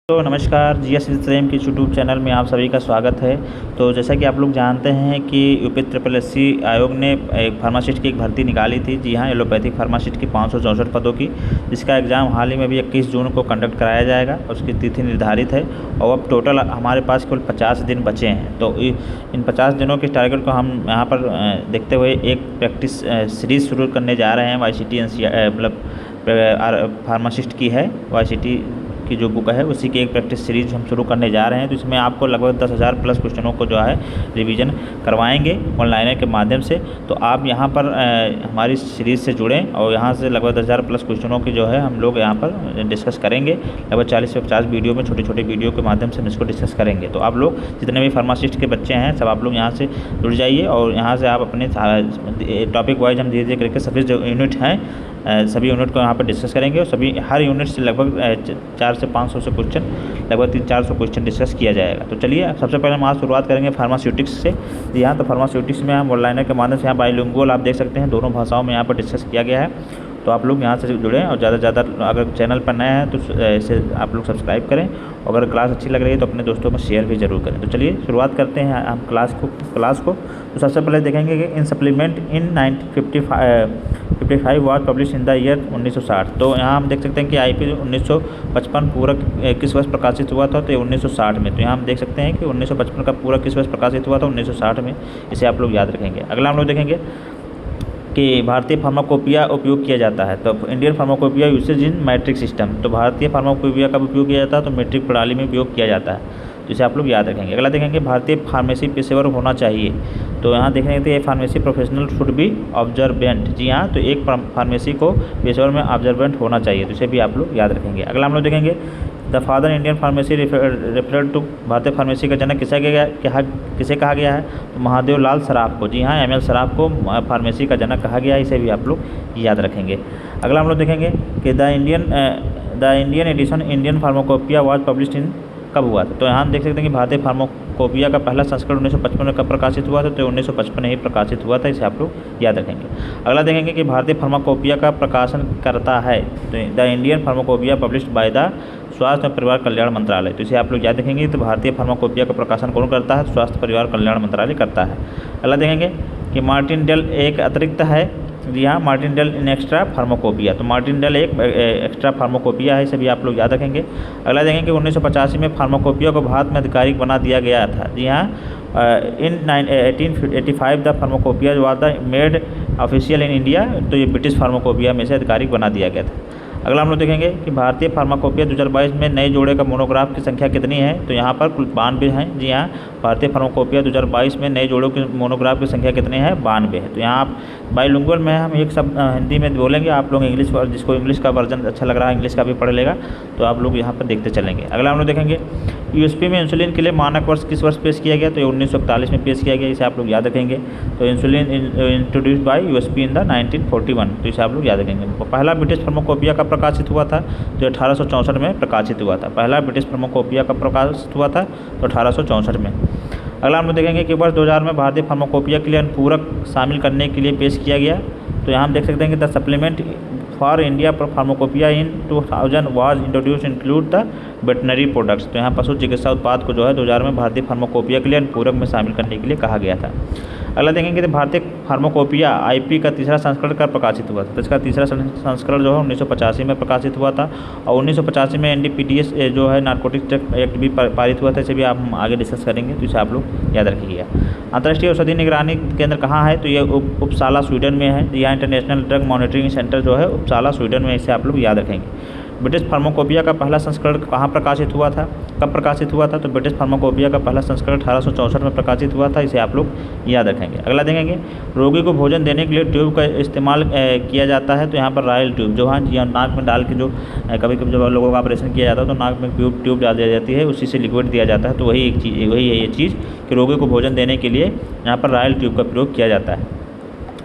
तो नमस्कार, जीएस विस्रेम की यूट्यूब चैनल में आप सभी का स्वागत है। तो जैसा कि आप लोग जानते हैं कि यूपी SSSC आयोग ने एक फार्मासिस्ट की एक भर्ती निकाली थी। जी हाँ, एलोपैथिक फार्मासिस्ट की 564 पदों की, जिसका एग्ज़ाम हाल ही में भी 21 जून को कंडक्ट कराया जाएगा। उसकी तिथि निर्धारित है और अब टोटल हमारे पास केवल 50 दिन बचे हैं। तो इन 50 दिनों के टारगेट को हम यहाँ पर देखते हुए एक प्रैक्टिस सीरीज़ शुरू करने जा रहे हैं। YCT मतलब फार्मासिस्ट की है, YCT की जो बुक है उसी की एक प्रैक्टिस सीरीज हम शुरू करने जा रहे हैं। तो इसमें आपको लगभग 10,000 प्लस क्वेश्चनों को जो है रिवीजन करवाएंगे ऑनलाइन के माध्यम से। तो आप यहाँ पर हमारी सीरीज़ से जुड़ें और यहाँ से लगभग 10,000 प्लस क्वेश्चनों की जो है हम लोग यहाँ पर डिस्कस करेंगे। लगभग 40 से 50 वीडियो में, छोटे छोटे वीडियो के माध्यम से हम इसको डिस्कस करेंगे। तो आप लोग जितने भी फार्मासिस्ट के बच्चे हैं सब आप लोग यहाँ से जुड़ जाइए और यहाँ से आप अपने टॉपिक वाइज हम धीरे धीरे करके सभी जो यूनिट हैं सभी यूनिट को यहाँ पर डिस्कस करेंगे और सभी हर यूनिट से लगभग 400 से 500 से क्वेश्चन, लगभग 300-400 क्वेश्चन डिस्कस किया जाएगा। तो चलिए सबसे पहले हम आज शुरुआत करेंगे फार्मास्यूटिक्स से। जी हाँ, तो फार्मास्यूटिक्स में हम ऑनलाइन के माध्यम से यहाँ बाइलिंगुअल आप देख सकते हैं, दोनों भाषाओं में यहाँ पर डिस्कस किया गया है। तो आप लोग यहाँ से जुड़ें और ज़्यादा से ज़्यादा अगर चैनल पर नए हैं तो इसे आप लोग सब्सक्राइब करें और अगर क्लास अच्छी लग रही है तो अपने दोस्तों को शेयर भी ज़रूर करें। तो चलिए शुरुआत करते हैं हम क्लास को। तो सबसे पहले देखेंगे कि in supplement in 1955 was publish in the year 1960। तो यहाँ हम देख सकते हैं कि IP 1955 पूरक किस वर्ष प्रकाशित हुआ था, तो ये 1960 में। तो यहाँ हम देख सकते हैं कि 1955 का पूरक किस वर्ष प्रकाशित हुआ था, 1960 में। इसे आप लोग याद रखेंगे। अगला हम लोग देखेंगे कि भारतीय फार्माकोपिया उपयोग किया जाता है। तो इंडियन फार्माकोपिया यूसेज इन मैट्रिक सिस्टम। तो भारतीय फार्माकोपिया का उपयोग किया जाता है तो मैट्रिक प्रणाली में उपयोग किया जाता है। तो इसे आप लोग याद रखेंगे। अगला देखेंगे भारतीय फार्मेसी पेशेवर होना चाहिए। तो यहाँ देखेंगे तो ये pharmacy professional should be observant. जी हाँ, तो एक फार्मेसी को पेशेवर में ऑब्जर्वेंट होना चाहिए। तो इसे भी आप लोग याद रखेंगे। अगला हम लोग देखेंगे the father Indian pharmacy referred to. भारतीय फार्मेसी का जनक किसे कहा गया है, तो महादेव लाल सराफ को। जी हाँ, ML सराफ को फार्मेसी का जनक कहा गया है। इसे भी आप लोग याद रखेंगे। अगला हम लोग देखेंगे कि the Indian edition Indian pharmacopoeia was published in कब हुआ था। तो यहाँ हम देख सकते हैं कि भारतीय फार्माकोपिया का पहला संस्करण 1955 में कब प्रकाशित हुआ था, तो 1955 में ही प्रकाशित हुआ था। इसे आप लोग याद रखेंगे। अगला देखेंगे कि भारतीय फार्माकोपिया का प्रकाशन करता है, तो the Indian pharmacopoeia published by the स्वास्थ्य और परिवार कल्याण मंत्रालय। तो इसे आप लोग याद रखेंगे। तो भारतीय फार्माकोपिया का प्रकाशन कौन करता है, स्वास्थ्य परिवार कल्याण मंत्रालय करता है। अगला देखेंगे कि मार्टिनडेल एक अतिरिक्त है। जी हाँ, मार्टिनडेल इन एक्स्ट्रा फार्माकोपिया। तो मार्टिनडेल एक एक्स्ट्रा फार्माकोपिया है। इसे भी आप लोग याद रखेंगे। अगला देखेंगे कि 1985 में फार्माकोपिया को भारत में आधिकारिक बना दिया गया था। जी हाँ, इन 1885 the pharmacopoeia was the made official in India. तो ये ब्रिटिश फार्माकोपिया में से आधिकारिक बना दिया गया था। अगला हम लोग देखेंगे कि भारतीय फार्माकोपिया 2022 में नए जोड़े का मोनोग्राफ की संख्या कितनी है, तो यहाँ पर कुल 92 हैं। जी हाँ, भारतीय फार्माकोपिया 2022 में नए जोड़ों के मोनोग्राफ की संख्या कितनी है, 92 है। तो यहाँ आप बाइलिंगुअल में हम एक शब्द हिंदी में बोलेंगे, आप लोग इंग्लिश, जिसको इंग्लिश का वर्जन अच्छा लग रहा है इंग्लिश का भी पढ़ लेगा। तो आप लोग यहाँ पर देखते चलेंगे। अगला हम लोग देखेंगे USP में इंसुलिन के लिए मानक वर्ष किस वर्ष पेश किया गया, तो ये 1941 में पेश किया गया। इसे आप लोग याद रखेंगे। तो insulin introduced by USP in the 1941। तो इसे आप लोग याद रखेंगे। पहला ब्रिटिश फार्माकोपिया का प्रकाशित हुआ था, तो 1864 में प्रकाशित हुआ था। पहला ब्रिटिश फार्माकोपिया का प्रकाशित हुआ था तो 1864 में। अगला हम लोग देखेंगे कि वर्ष 2000 में भारतीय फार्माकोपिया के लिए अनुपूरक शामिल करने के लिए पेश किया गया। तो यहाँ हम देख सकते हैं कि the supplement for India pharmacopoeia in 2000 was introduce include the veterinary products. तो यहाँ पशु चिकित्सा उत्पाद को जो है 2000 में भारतीय फार्माकोपिया के लिए अनुपूरक में शामिल करने के लिए कहा गया था। अगला देखेंगे कि भारतीय फार्माकोपिया IP का तीसरा संस्करण कब प्रकाशित हुआ था। तो इसका तीसरा संस्करण जो है 1985 में प्रकाशित हुआ था और 1985 में NDPDS जो है नारकोटिक्स एक्ट भी पारित हुआ था। इसे भी आप आगे डिस्कस करेंगे। तो इसे आप लोग याद रखिएगा। अंतर्राष्ट्रीय औषधि निगरानी केंद्र कहाँ है, तो ये उपसाला स्वीडन में है। यह इंटरनेशनल ड्रग मॉनिटरिंग सेंटर जो है उपसाला स्वीडन में। इसे आप लोग याद रखेंगे। ब्रिटिश फार्माकोपिया का पहला संस्करण कहाँ प्रकाशित हुआ था, कब प्रकाशित हुआ था, तो ब्रिटिश फार्माकोपिया का पहला संस्करण 1864 में प्रकाशित हुआ था। इसे आप लोग याद रखेंगे। अगला देखेंगे रोगी को भोजन देने के लिए ट्यूब का इस्तेमाल किया जाता है। तो यहाँ पर रॉयल ट्यूब जो है जी नाक में डाल के जो कभी कभी जब लोगों का ऑपरेशन किया जाता है तो नाक में ट्यूब डाल दिया जाती है, उसी से लिक्विड दिया जाता है। तो वही एक चीज़, वही है ये चीज़ कि रोगी को भोजन देने के लिए यहाँ पर रॉयल ट्यूब का प्रयोग किया जाता है।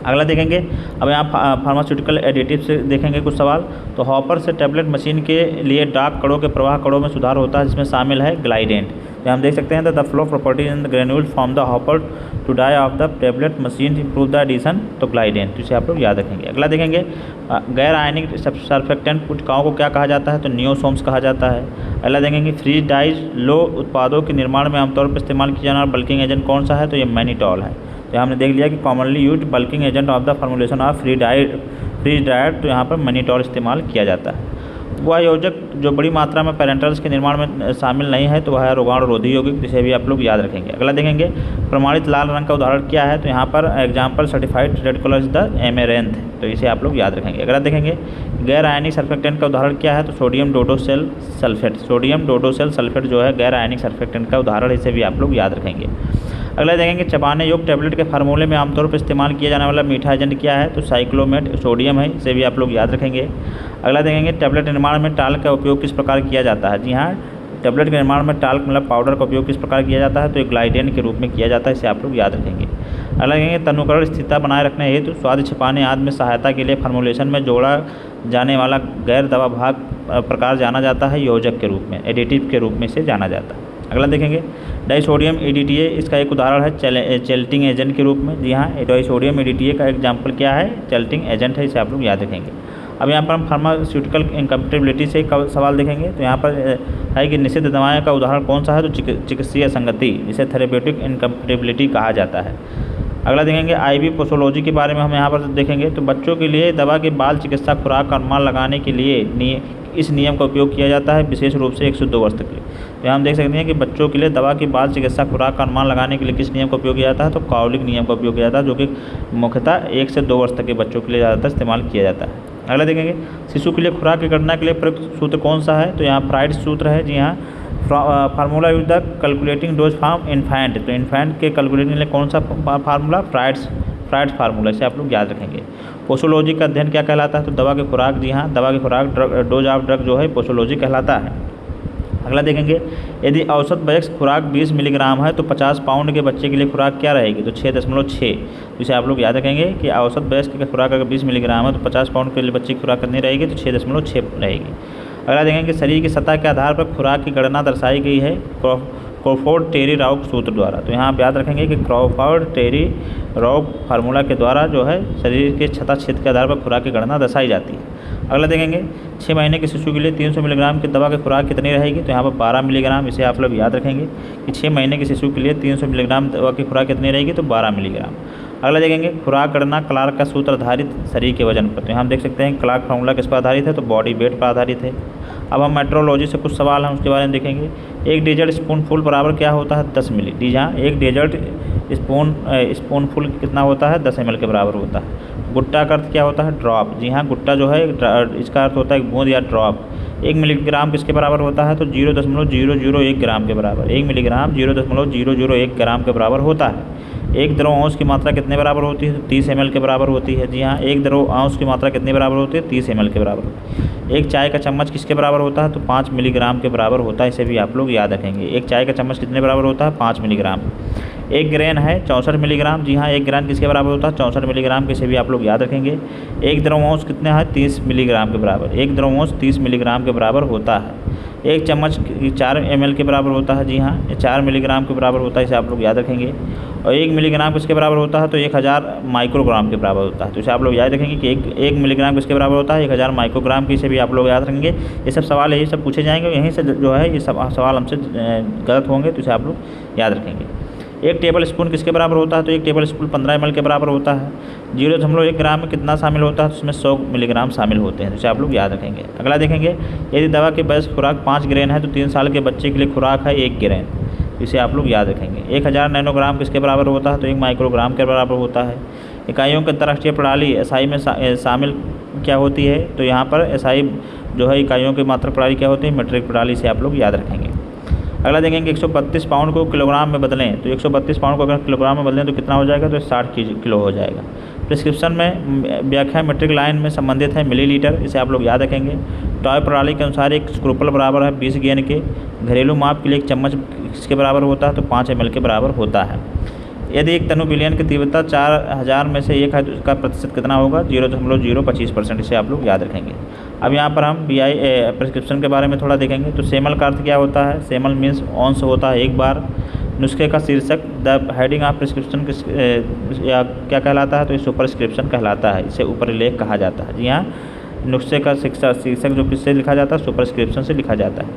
अगला देखेंगे अब यहाँ फार्मास्यूटिकल एडिटिव से देखेंगे कुछ सवाल। तो हॉपर से टैबलेट मशीन के लिए डार्क कणों के प्रवाह कणों में सुधार होता है, जिसमें शामिल है ग्लाइडेंट। तो हम देख सकते हैं the flow property in the granule from the hopper to die of the tablet machine improve the addition तो ग्लाइडेन, तो इसे आप लोग याद रखेंगे। अगला देखेंगे गैर आयनिक सर्फेक्टेंट कोशिकाओं को क्या कहा जाता है, तो नियोसोम्स कहा जाता है। अगला देखेंगे फ्रीज डाइज लो उत्पादों के निर्माण में आमतौर पर इस्तेमाल किया जाने वाला बल्किंग एजेंट कौन सा है, तो ये मैनिटॉल है। तो हमने देख लिया कि commonly used bulking agent of the formulation of freeze डाइड, तो यहाँ पर मैनिटॉल इस्तेमाल किया जाता है। वह योजक जो बड़ी मात्रा में पेरेंटल्स के निर्माण में शामिल नहीं है तो वह है रोगाणुरोधी यौगिक, जिसे भी आप लोग याद रखेंगे। अगला देखेंगे प्रमाणित लाल रंग का उदाहरण क्या है, तो यहाँ पर example certified red colour is the amaranth, तो इसे आप लोग याद रखेंगे। अगला देखेंगे गैर आयनिक सर्फेक्टेंट का उदाहरण क्या है, तो सोडियम डोडोसेल सल्फेट, सोडियम डोडोसेल सल्फेट जो है गैर आयनिक सर्फेक्टेंट का उदाहरण, इसे भी आप लोग याद रखेंगे। अगला देखेंगे चबाने योग्य टैबलेट के फार्मूले में आमतौर पर इस्तेमाल किया जाने वाला मीठा एजेंट क्या है, तो साइक्लोमेट सोडियम है, इसे भी आप लोग याद रखेंगे। अगला देखेंगे टैबलेट निर्माण में टाल का उपयोग किस प्रकार किया जाता है, जी हाँ टैबलेट के निर्माण में टाल्क मतलब पाउडर का उपयोग किस प्रकार किया जाता है, तो एक ग्लाइडेन के रूप में किया जाता है, इसे आप लोग याद रखेंगे। अगला देखेंगे तनुकरण स्थिरता बनाए रखने हेतु स्वाद छिपाने आदि में सहायता के लिए फार्मूलेशन में जोड़ा जाने वाला गैर दवा भाग प्रकार जाना जाता है योजक के रूप में, एडिटिव के रूप में इसे जाना जाता है। अगला देखेंगे डाइसोडियम EDTA, इसका एक उदाहरण है चेल्टिंग एजेंट के रूप में, जी हाँ डाइसोडियम EDTA का एग्जाम्पल क्या है, चेल्टिंग एजेंट है, इसे आप लोग याद रखेंगे। अब यहाँ पर हम फार्मास्यूटिकल इनकम्पेटिबिलिटी से सवाल देखेंगे, तो यहाँ पर है कि निषिद्ध दवाएं का उदाहरण कौन सा है, तो चिकित्सीय असंगति, जिसे थेरेप्यूटिक इनकम्पेटिबिलिटी कहा जाता है। अगला देखेंगे IV पोसोलॉजी के बारे में हम यहाँ पर देखेंगे, तो बच्चों के लिए दवा के बाल चिकित्सा खुराक का अनुमान लगाने के लिए इस नियम का उपयोग किया जाता है, विशेष रूप से 1 से 2 वर्ष तक के लिए। तो हम देख सकते हैं कि बच्चों के लिए दवा की बाल चिकित्सा खुराक का अनुमान लगाने के लिए किस नियम का उपयोग किया जाता है, तो काउलिक नियम का उपयोग किया जाता है, जो कि मुख्यतः 1 से 2 वर्ष तक के बच्चों के लिए ज़्यादातर इस्तेमाल किया जाता है। अगला देखेंगे शिशु के लिए खुराक की गणना के लिए प्रयुक्त सूत्र कौन सा है, तो यहाँ फ्राइड सूत्र है, जी हाँ formula use the calculating dose from infant, तो इन्फेंट के कैलकुलेटिंग के लिए कौन सा फार्मूला, फ्राइड्स फार्मूला, इसे आप लोग याद रखेंगे। पोसोलॉजी का अध्ययन क्या कहलाता है, तो दवा के खुराक, जी हाँ दवा के खुराक डोज ऑफ ड्रग जो है पोसोलॉजी कहलाता है। अगला देखेंगे यदि औसत वयस्क खुराक 20 मिलीग्राम है तो 50 पाउंड के बच्चे के लिए खुराक क्या रहेगी, तो 6.6, तो इसे आप लोग याद रखेंगे कि औसत वयस्क की खुराक अगर 20 मिलीग्राम है तो 50 पाउंड के लिए बच्चे की खुराक कितनी रहेगी, तो 6.6 रहेगी। अगला देखेंगे शरीर की सतह के आधार पर खुराक की गणना दर्शाई गई है क्रॉफोर्ड टेरी राउक सूत्र द्वारा, तो यहाँ आप याद रखेंगे कि क्रॉफोर्ड टेरी राउक फार्मूला के द्वारा जो है शरीर के सतह क्षेत्र के आधार पर खुराक की गणना दर्शाई जाती है। अगला देखेंगे 6 महीने के शिशु के लिए 300 मिलीग्राम की दवा की खुराक कितनी रहेगी, तो यहाँ पर 12 मिलीग्राम, इसे आप लोग याद रखेंगे कि 6 महीने के शिशु के लिए 300 मिलीग्राम दवा की खुराक कितनी रहेगी, तो 12 मिलीग्राम। अगला देखेंगे खुराक गणना क्लार्क का सूत्र आधारित शरीर के वजन पर, तो हम देख सकते हैं क्लार्क फार्मूला किस पर आधारित है, तो बॉडी वेट पर आधारित है। अब हम मेट्रोलॉजी से कुछ सवाल हैं उसके बारे में देखेंगे। एक डेजर्ट स्पूनफुल बराबर क्या होता है, 10 मिली, जी हाँ एक डेजर्ट स्पूनफुल कितना होता है, 10 ml के बराबर होता है। गुट्टा का अर्थ क्या होता है, ड्रॉप, जी हाँ गुट्टा जो है इसका अर्थ होता है बूंद या ड्रॉप। 1 मिलीग्राम किसके बराबर होता है, तो 0.001 ग्राम के बराबर, 1 मिलीग्राम 0.001 ग्राम के बराबर होता है। एक द्रव अंश की मात्रा कितने बराबर होती है, तो 30 ml के बराबर होती है, जी हाँ एक द्रव अंश की मात्रा कितने बराबर होती है, 30 ml के बराबर होती है। एक चाय का चम्मच किसके बराबर होता है, तो 5 मिलीग्राम के बराबर होता है, इसे भी आप लोग याद रखेंगे। एक चाय का चम्मच कितने बराबर होता है, 5 मिलीग्राम। एक ग्रेन है 64 मिलीग्राम, जी हाँ एक ग्राम किसके बराबर होता है, 64 मिलीग्राम के, इसे भी आप लोग याद रखेंगे। एक द्रव्यांश कितना है, 30 मिलीग्राम के बराबर, एक द्रव्यांश 30 मिलीग्राम के बराबर होता है। एक चम्मच 4 ml के बराबर होता है, जी हाँ 4 मिलीग्राम के बराबर होता है, इसे आप लोग याद रखेंगे। और 1 मिलीग्राम किसके बराबर होता है, तो 1000 माइक्रोग्राम के बराबर होता है, तो इसे आप लोग याद रखेंगे कि 1 मिलीग्राम किसके बराबर होता है, 1000 माइक्रोग्राम की, इसे भी आप लोग याद रखेंगे। ये सब सवाल यही सब पूछे जाएंगे, यहीं से जो है ये सब सवाल हमसे गलत होंगे, तो इसे आप लोग याद रखेंगे। एक टेबल स्पून किसके बराबर होता है, तो एक टेबल स्पून 15 ml के बराबर होता है। 0.1 ग्राम में कितना शामिल होता है, तो उसमें 100 मिलीग्राम शामिल होते हैं, तो इसे आप लोग याद रखेंगे। अगला देखेंगे यदि दवा की वयस्क खुराक 5 ग्रेन है तो 3 साल के बच्चे के लिए खुराक है 1 ग्रेन, इसे आप लोग याद रखेंगे। 1000 नैनोग्राम किसके बराबर होता है, तो 1 माइक्रोग्राम के बराबर होता है। इकाइयों की अंतर्राष्ट्रीय प्रणाली SI में शामिल क्या होती है, तो यहाँ पर SI जो है इकाइयों की मात्रक प्रणाली क्या होती है, मीट्रिक प्रणाली, से आप लोग याद रखेंगे। अगला देखेंगे 132 पाउंड को किलोग्राम में बदलें, तो 132 पाउंड को अगर किलोग्राम में बदलें तो कितना हो जाएगा, तो 60 किलो हो जाएगा। प्रिस्क्रिप्शन में व्याख्या मीट्रिक लाइन में संबंधित है मिलीलीटर, इसे आप लोग याद रखेंगे। टॉय प्रणाली के अनुसार एक स्क्रूपल बराबर है 20 गेंद के। घरेलू माप के लिए एक चम्मच किसके बराबर होता है, तो 5 ml के बराबर होता है। यदि एक तनु विलयन की तीव्रता 4000 में से 1 है तो इसका प्रतिशत कितना होगा? 0.025%। इसे आप लोग याद रखेंगे। अब यहाँ पर हम BI प्रिस्क्रिप्शन के बारे में थोड़ा देखेंगे। तो सेमल का अर्थ क्या होता है? सेमल मीन्स ऑन्स होता है 1 बार। नुस्खे का शीर्षक द हेडिंग ऑफ प्रिस्क्रिप्शन या क्या कहलाता है? तो ये सुपरस्क्रिप्शन कहलाता है, इसे ऊपर लेख कहा जाता है। जी हाँ, नुस्खे का शीर्षक जो किससे लिखा जाता है? सुपरस्क्रिप्शन से लिखा जाता है।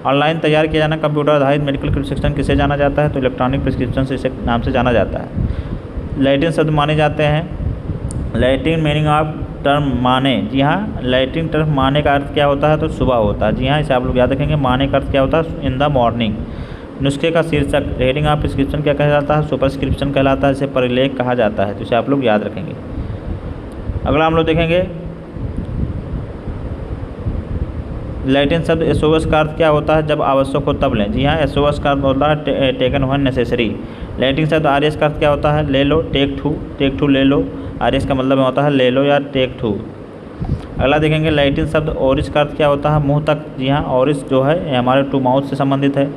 ऑनलाइन तैयार किया जाना कंप्यूटर आधारित मेडिकल प्रिस्क्रिप्शन किसे जाना जाता है? तो इलेक्ट्रॉनिक प्रिस्क्रिप्शन से इसे नाम से जाना जाता है। लैटिन शब्द माने जाते हैं। लैटिन मीनिंग ऑफ टर्म माने। जी हाँ, लैटिन टर्म माने का अर्थ क्या होता है? तो सुबह होता है। जी हाँ, इसे आप लोग याद रखेंगे। माने का अर्थ क्या होता है? In the morning. नुस्खे का शीर्षक हेडिंग ऑफ प्रिस्क्रिप्शन क्या कहलाता है? सुपरस्क्रिप्शन कहलाता है, इसे परिलेख कहा जाता है। तो इसे आप लोग याद रखेंगे। अगला हम लोग देखेंगे लैटिन शब्द एसओएस का अर्थ क्या होता है? जब आवश्यक हो तब लें। जी हाँ, एसओएस का अर्थ होता है टेकन व्हेन नेसेसरी। लैटिन शब्द आरएस का अर्थ क्या होता है? ले लो, टेक टू ले लो। आरएस का मतलब होता है ले लो या टेक टू। अगला देखेंगे लैटिन शब्द ओरिस का अर्थ क्या होता है? मुँह तक। जी हाँ, ओरिस जो है हमारे टू माउथ से संबंधित है।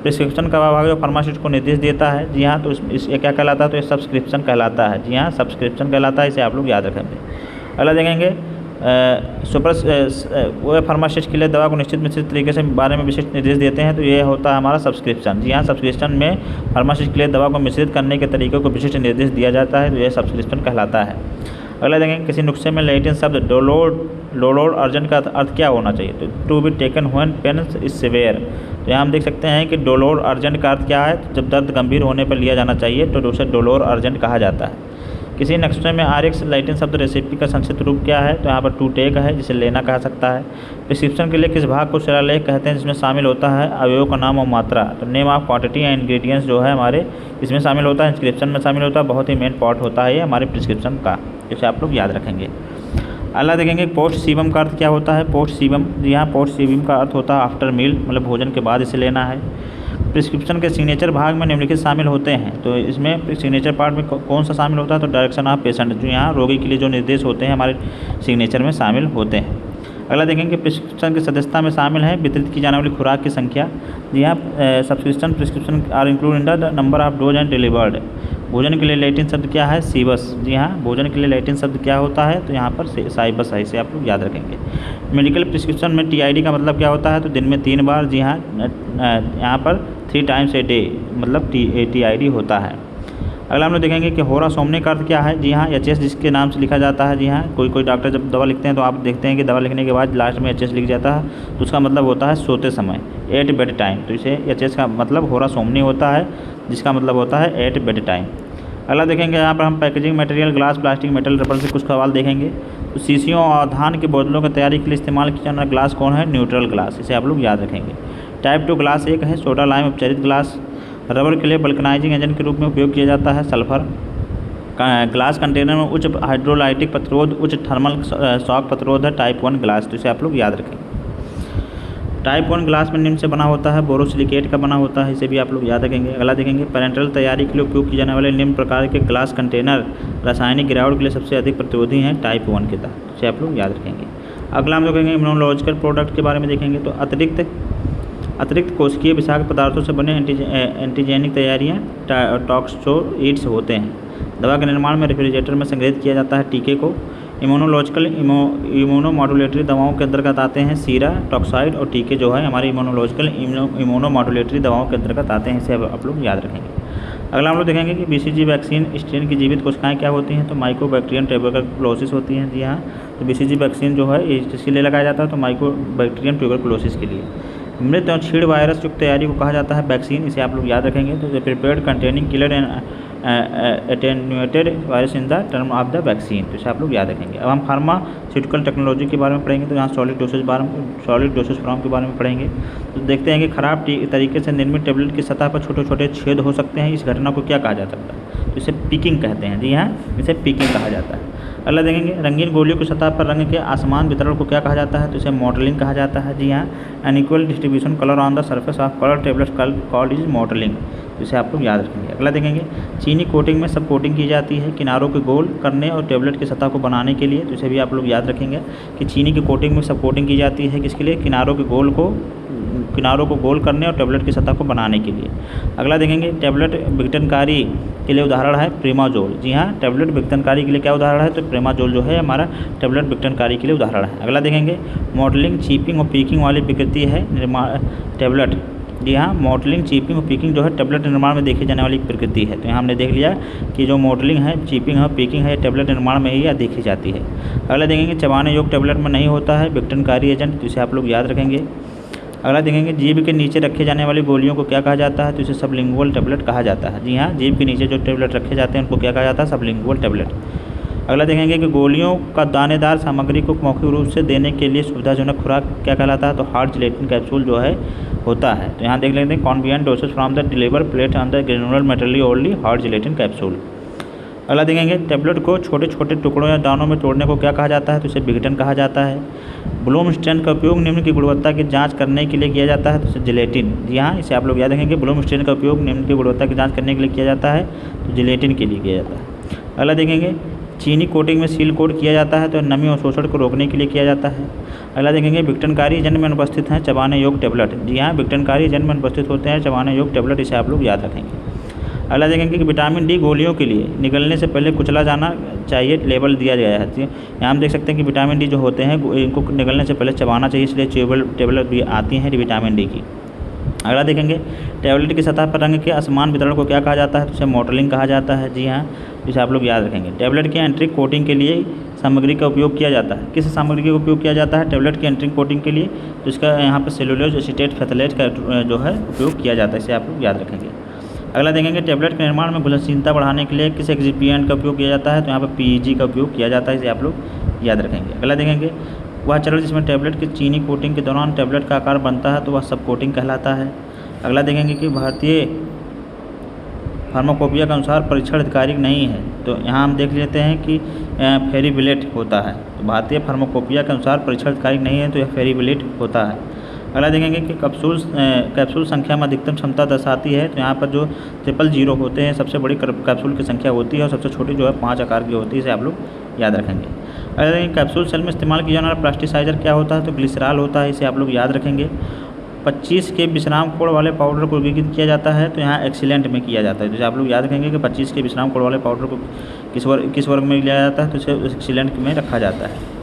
प्रिस्क्रिप्शन का विभाग जो फार्मासिस्ट को निर्देश देता है। जी हाँ, तो ये क्या कहलाता है? तो ये सब्सक्रिप्शन कहलाता है। जी हाँ, सब्सक्रिप्शन कहलाता है, इसे आप लोग याद रखेंगे। अगला देखेंगे वो फार्मासिस्ट के लिए दवा को निश्चित तरीके से बारे में विशिष्ट निर्देश देते हैं, तो ये होता है हमारा सब्सक्रिप्शन। जी हाँ, सब्सक्रिप्शन में फार्मासिस्ट के लिए दवा को मिश्रित करने के तरीकों को विशिष्ट निर्देश दिया जाता है, तो यह सब्सक्रिप्शन कहलाता है। अगला देखेंगे किसी नुस्खे में लैटिन शब्द डोलोर अर्जेंट का अर्थ क्या होना चाहिए? तो to be taken when pain is severe. तो यहाँ हम देख सकते हैं कि डोलोर अर्जेंट का अर्थ क्या है? जब दर्द गंभीर होने पर लिया जाना चाहिए तो उसे डोलोर अर्जेंट कहा जाता है। किसी नुस्खे में RX लैटिन शब्द रेसिपी का संक्षिप्त रूप क्या है? तो यहाँ पर टू टेक है, जिसे लेना कहा सकता है। प्रिस्क्रिप्शन के लिए किस भाग को शिलालेख कहते हैं जिसमें शामिल होता है अवयव का नाम और मात्रा? तो name of quantity and ingredients जो है हमारे इसमें शामिल होता है, इंस्क्रिप्शन में शामिल होता है। बहुत ही मेन पार्ट होता है ये हमारे प्रिस्क्रिप्शन का, जिसे आप लोग याद रखेंगे। अगला देखेंगे पोस्ट सीवम का अर्थ क्या होता है? Post sebum. जी हाँ, पोस्ट सीवम का अर्थ होता है आफ्टर मील, मतलब भोजन के बाद इसे लेना है। प्रिस्क्रिप्शन के सिग्नेचर भाग में निम्नलिखित शामिल होते हैं, तो इसमें सिग्नेचर पार्ट में कौन सा शामिल होता है? तो डायरेक्शन ऑफ पेशेंट, जो यहाँ रोगी के लिए जो निर्देश होते हैं हमारे सिग्नेचर में शामिल होते हैं। अगला देखेंगे प्रिस्क्रिप्शन की सदस्यता में शामिल है वितरित की जाने वाली खुराक की संख्या। जी हाँ, prescription are include in the number of dose and delivered. भोजन के लिए लैटिन शब्द क्या है? सीबस। जी हाँ, भोजन के लिए लैटिन शब्द क्या होता है? तो यहाँ पर साइबस है, इसे आप लोग याद रखेंगे। मेडिकल प्रिस्क्रिप्शन में TID का मतलब क्या होता है? तो दिन में 3 बार। जी हाँ, यहाँ पर 3 टाइम्स ए डे मतलब TID होता है। अगला हम लोग देखेंगे कि होरा सोमने का अर्थ क्या है? जी हाँ, HS जिसके नाम से लिखा जाता है। जी हाँ, कोई डॉक्टर जब दवा लिखते हैं तो आप देखते हैं कि दवा लिखने के बाद लास्ट में HS लिख जाता है, तो उसका मतलब होता है सोते समय, एट बेड टाइम। तो इसे HS का मतलब होरा सोमनी होता है, जिसका मतलब होता है एट बेड टाइम। अगला देखेंगे यहाँ पर हम packaging material glass, plastic, metal, rubber से कुछ सवाल देखेंगे। तो शीशियों और धान की बोतलों की तैयारी के लिए इस्तेमाल किया जाने वाला ग्लास कौन है? न्यूट्रल ग्लास, इसे आप लोग याद रखेंगे। टाइप 2 ग्लास एक है सोडा लाइम उपचारित ग्लास। रबर के लिए वल्कनाइजिंग एजेंट के रूप में उपयोग किया जाता है सल्फर। ग्लास कंटेनर में उच्च हाइड्रोलाइटिक प्रतिरोध, उच्च थर्मल शॉक प्रतिरोध है टाइप 1 ग्लास, तो इसे आप लोग याद रखेंगे। टाइप 1 ग्लास में निम्न से बना होता है, बोरोसिलिकेट का बना होता है, इसे भी आप लोग याद रखेंगे। अगला देखेंगे पेरेंटल तैयारी के लिए उपयोग किए जाने वाले निम्न प्रकार के ग्लास कंटेनर रासायनिक गिरावट के लिए सबसे अधिक प्रतिरोधी हैं टाइप 1 के तहत, इसे आप लोग याद रखेंगे। अगला हम लोग देखेंगे इम्यूनोलॉजिकल प्रोडक्ट के बारे में देखेंगे। तो अतिरिक्त कोशिकीय विषाक्त पदार्थों से बने एंटीजेनिक तैयारियाँ टॉक्सोइड्स होते हैं। दवा के निर्माण में रेफ्रिजरेटर में संग्रहित किया जाता है टीके को। इम्यूनोलॉजिकल इम्यूनोमॉड्यूलेटरी दवाओं के अंतर्गत आते हैं सीरा, टॉक्साइड और टीके जो है हमारी इम्यूनोलॉजिकल इम्यूनोमॉड्यूलेटरी दवाओं के अंतर्गत आते हैं, इसे आप लोग याद रखेंगे। अगला हम लोग देखेंगे कि BCG वैक्सीन स्ट्रेन की जीवित कोशिकाएं क्या होती हैं? तो माइकोबैक्टीरियम ट्यूबरकुलोसिस होती हैं। जी हाँ, तो BCG वैक्सीन जो है इसके लिए लगाया जाता है, तो माइकोबैक्टीरियम ट्यूबरकुलोसिस के लिए। मृत और क्षीण वायरस युक्त तैयारी को कहा जाता है वैक्सीन, इसे आप लोग याद रखेंगे। तो prepared containing killer and attenuated virus in the term of the vaccine, तो इसे आप लोग याद रखेंगे। अब हम फार्मास्यूटिकल टेक्नोलॉजी के बारे में पढ़ेंगे। तो यहाँ सॉलिड डोसेज फॉर्म के बारे में पढ़ेंगे। तो देखते हैं कि खराब तरीके से निर्मित टेबलेट की सतह पर छोटे छोटे छेद हो सकते हैं, इस घटना को क्या कहा जा सकता है? तो इसे पिकिंग कहते हैं। जी हाँ, इसे पिकिंग कहा जाता है। अगला देखेंगे रंगीन गोलियों की सतह पर रंग के असमान वितरण को क्या कहा जाता है? तो इसे मॉडलिंग कहा जाता है। जी हाँ, unequal distribution colour on the surface of colour tablets called is modelling, इसे आप लोग याद रखेंगे। अगला देखेंगे चीनी कोटिंग में सब कोटिंग की जाती है किनारों के गोल करने और टेबलेट की सतह को बनाने के लिए, तो इसे भी आप लोग याद रखेंगे कि चीनी की कोटिंग में सब कोटिंग की जाती है किसके लिए? किनारों के गोल को किनारों को गोल करने और टेबलेट की सतह को बनाने के लिए। अगला देखेंगे टेबलेट विघटनकारी के लिए उदाहरण है प्रिमाजोल। जी हाँ, टेबलेट विघटनकारी के लिए क्या उदाहरण है, तो प्रिमाजोल जो है हमारा टेबलेट विघटनकारी के लिए उदाहरण है। अगला देखेंगे मॉडलिंग, चीपिंग और पीकिंग वाली प्रकृति है निर्माण टेबलेट। जी हाँ, मॉडलिंग, चीपिंग और पीकिंग जो है टेबलेट निर्माण में देखी जाने वाली प्रकृति है। तो यहाँ हमने देख लिया कि जो मॉडलिंग है, चीपिंग है, पीकिंग है, टेबलेट निर्माण में ही देखी जाती है। अगला देखेंगे चबाने योग्य टेबलेट में नहीं होता है विघटनकारी एजेंट, तो इसे आप लोग याद रखेंगे। अगला देखेंगे जीभ के नीचे रखे जाने वाली गोलियों को क्या कहा जाता है, तो इसे सबलिंगुअल टेबलेट कहा जाता है। जी हाँ, जीभ के नीचे जो टेबलेट रखे जाते हैं उनको क्या कहा जाता है, सबलिंगुअल टेबलेट। अगला देखेंगे कि गोलियों का दानेदार सामग्री को मौखिक रूप से देने के लिए सुविधाजनक खुराक क्या कहलाता है, तो हार्ड जिलेटिन कैप्सूल जो है होता है। तो यहाँ देख लेते हैं convenient dosage from the deliver plate on the granular material only hard gelatin capsule. अगला देखेंगे टेबलेट को छोटे छोटे टुकड़ों या दानों में तोड़ने को क्या कहा जाता है, तो इसे विघटन कहा जाता है। ब्लूमस्टेन का उपयोग निम्न की गुणवत्ता की जांच करने के लिए किया जाता है, तो इसे जिलेटिन। जी हाँ, इसे आप लोग याद रखेंगे, ब्लूमस्टेन का उपयोग निम्न की गुणवत्ता की जांच करने के लिए किया जाता है, तो जिलेटिन के लिए किया जाता है। अगला देखेंगे चीनी कोटिंग में सील कोट किया जाता है, तो नमी और शोषण को रोकने के लिए किया जाता है। अगला देखेंगे विघटनकारी एजेंट में अनुपस्थित हैं चबाने योग्य टेबलेट। जी हाँ, विघटनकारी एजेंट में अनुपस्थित होते हैं चबाने योग्य टेबलेट, इसे आप लोग याद रखेंगे। अगला देखेंगे कि विटामिन डी गोलियों के लिए निगलने से पहले कुचला जाना चाहिए, लेबल दिया गया है। यहाँ हम देख सकते हैं कि विटामिन डी जो होते हैं इनको निगलने से पहले चबाना चाहिए, इसलिए टेबलेट भी आती हैं विटामिन डी की। अगला देखेंगे टेबलेट की सतह पर रंग के असमान वितरण को क्या कहा जाता है, तो इसे मॉडलिंग कहा जाता है। जी हाँ, इसे आप लोग याद रखेंगे। टेबलेट की एंट्री कोटिंग के लिए सामग्री का उपयोग किया जाता है। किस सामग्री का उपयोग किया जाता है टेबलेट की एंट्री कोटिंग के लिए, तो इसका यहाँ पर सेलुलोज एसीटेट फेथलेट का जो है उपयोग किया जाता है, इसे आप लोग याद रखेंगे। अगला देखेंगे टेबलेट के निर्माण में घुलनशीलता बढ़ाने के लिए किस एक्सिपिएंट का उपयोग किया जाता है, तो यहाँ पर पीईजी का उपयोग किया जाता है, इसे आप लोग याद रखेंगे। अगला देखेंगे वह चरण जिसमें टेबलेट की चीनी कोटिंग के दौरान टेबलेट का आकार बनता है, तो वह सब कोटिंग कहलाता है। अगला देखेंगे कि भारतीय फार्माकोपिया के अनुसार परीक्षण अधिकारिक नहीं है, तो यहाँ हम देख लेते हैं कि फेरिबिलेट होता है। तो भारतीय फार्माकोपिया के अनुसार परीक्षण अधिकारिक नहीं है, तो यह फेरिबिलेट होता है। अगला देखेंगे कि कैप्सूल संख्या में अधिकतम क्षमता दर्शाती है, तो यहाँ पर जो 000 होते हैं सबसे बड़ी कैप्सूल की संख्या होती है और सबसे छोटी जो है 5 आकार की होती है, इसे आप लोग याद रखेंगे। अगला देखेंगे कैप्सूल सेल में इस्तेमाल किया जाने वाला प्लास्टिसाइजर क्या होता है, तो ग्लिसरॉल होता है, इसे आप लोग याद रखेंगे। 25 के विश्राम कोण वाले पाउडर को विघटित किया जाता है, तो यहाँ एक्सीलेंट में किया जाता है। जैसे आप लोग याद रखेंगे कि 25 के विश्राम कोण वाले पाउडर को किस वर्ग में लिया जाता है, तो इसे एक्सीलेंट में रखा जाता है।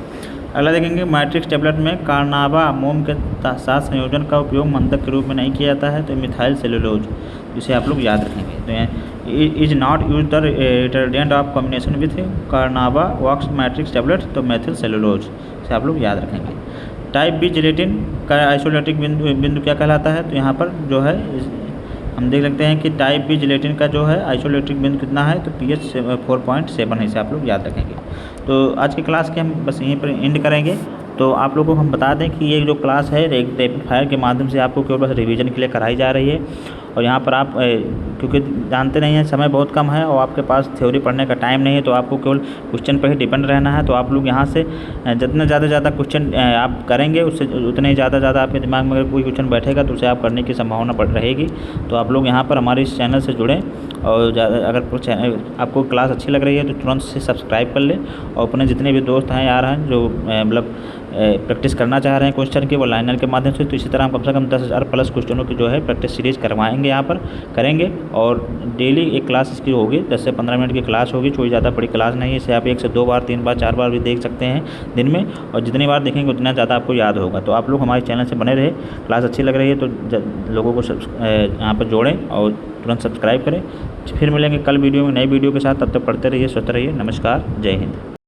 अगला देखेंगे मैट्रिक्स टेबलेट में कार्नाबा मोम के साथ संयोजन का उपयोग मंदक के रूप में नहीं किया जाता है, तो मिथाइल सेलुलोज, जिसे आप लोग याद रखेंगे। तो is not use the retardant of combination with carnauba wax matrix tablet, तो मेथिल सेलुलोज, इसे आप लोग याद रखेंगे। टाइप बी जिलेटिन का आइसोलेटिक बिंदु क्या कहलाता है, तो यहाँ पर जो है हम देख सकते हैं कि टाइप बी जिलेटिन का जो है आइसोलेटिक बिंदु कितना है, तो pH 4.7 है, इसे आप लोग याद रखेंगे। तो आज की क्लास के हम बस यहीं पर एंड करेंगे। तो आप लोगों को हम बता दें कि ये जो क्लास है रैपिड फायर के माध्यम से आपको केवल बस रिवीजन के लिए कराई जा रही है। और यहाँ पर आप क्योंकि जानते नहीं हैं समय बहुत कम है और आपके पास थ्योरी पढ़ने का टाइम नहीं है, तो आपको केवल क्वेश्चन पर ही डिपेंड रहना है। तो आप लोग यहाँ से जितना ज़्यादा क्वेश्चन आप करेंगे उससे उतने ही ज़्यादा आपके दिमाग में अगर कोई क्वेश्चन बैठेगा तो उसे आप करने की संभावना रहेगी। तो आप लोग यहाँ पर हमारे इस चैनल से जुड़ें और अगर आपको क्लास अच्छी लग रही है तो तुरंत से सब्सक्राइब कर लें और अपने जितने भी दोस्त हैं यार हैं जो मतलब प्रैक्टिस करना चाह रहे हैं क्वेश्चन की, वो लाइनर के माध्यम से, तो इसी तरह हम कम से कम 10,000 प्लस क्वेश्चनों की जो है प्रैक्टिस सीरीज करवाएंगे, यहाँ पर करेंगे। और डेली एक क्लास इसकी होगी, 10 से 15 मिनट की क्लास होगी, कोई ज़्यादा बड़ी क्लास नहीं है। इसे आप 1 से 2 बार 3 बार 4 बार भी देख सकते हैं दिन में, और जितनी बार देखेंगे उतना ज़्यादा आपको याद होगा। तो आप लोग हमारे चैनल से बने रहे, क्लास अच्छी लग रही है तो लोगों को यहाँ पर जोड़ें और तुरंत सब्सक्राइब करें। फिर मिलेंगे कल वीडियो में नई वीडियो के साथ, तब तक पढ़ते रहिए, स्वस्थ रहिए। नमस्कार, जय हिंद।